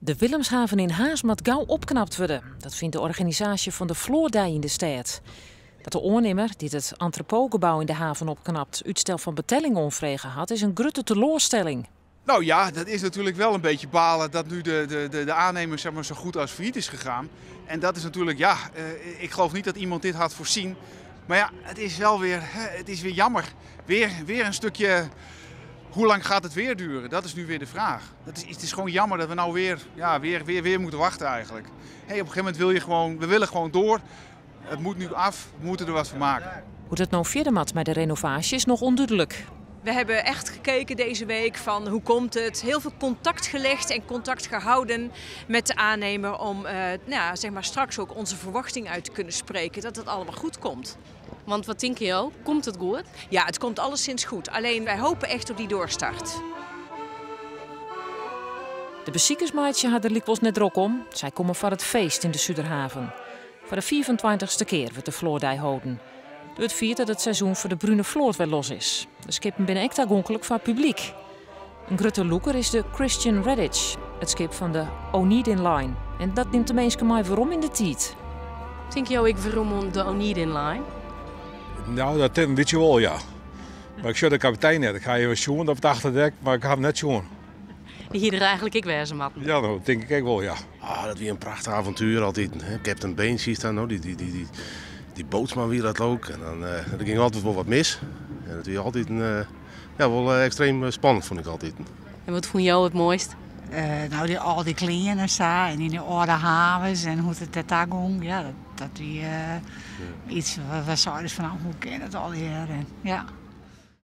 De Willemshaven in Haas moet gauw opknapt worden. Dat vindt de organisatie van de Floordij in de stad. Dat de oornemer die het entrepotgebouw in de haven opknapt uitstel van betelling onvregen had, is een grote teleurstelling. Nou ja, dat is natuurlijk wel een beetje balen dat nu de aannemer zeg maar, zo goed als failliet is gegaan. En dat is natuurlijk, ja, ik geloof niet dat iemand dit had voorzien. Maar ja, het is wel weer, het is weer jammer. Weer een stukje, hoe lang gaat het weer duren? Dat is nu weer de vraag. Het is gewoon jammer dat we nou weer moeten wachten eigenlijk. Hey, op een gegeven moment we willen gewoon door. Het moet nu af, we moeten er wat van maken. Hoe dat nou verder moet met de renovatie is nog onduidelijk. We hebben echt gekeken deze week van hoe komt het. Heel veel contact gelegd en contact gehouden met de aannemer om zeg maar straks ook onze verwachting uit te kunnen spreken dat het allemaal goed komt. Want wat denk je ook? Komt het goed? Ja, het komt alleszins goed. Alleen wij hopen echt op die doorstart. De beziekersmaatje had er likwijls net druk om. Zij komen voor het feest in de Zuiderhaven. Voor de 24ste keer wordt de Floordij houden. Het viert dat het seizoen voor de Brune Floort weer los is. De skippen binnen echt toegankelijk voor het publiek. Een grote loeker is de Christian Redditch, het schip van de Onedin Line. En dat neemt de mensen mij waarom in de tijd. Denk je ook waarom de Onedin Line? Nou, dat weet je wel, ja. Maar ik zie de kapitein net. Ik ga even schoen op het achterdek, maar ik ga hem net schoen. Hier er eigenlijk ik wezen, Matt. Ja, dat denk ik wel, ja. Ah, dat weer een prachtig avontuur altijd. Captain Bain zie je daar, nou, die bootsman weer dat ook. En dan er ging altijd wel wat mis. En dat was altijd wel extreem spannend, vond ik altijd. En wat vond jou het mooist? Nou, al die kleinen zo, en in de oude havens en hoe het daar ging. Ja, dat die iets, we zouden van hoe ken het al hier. En, ja.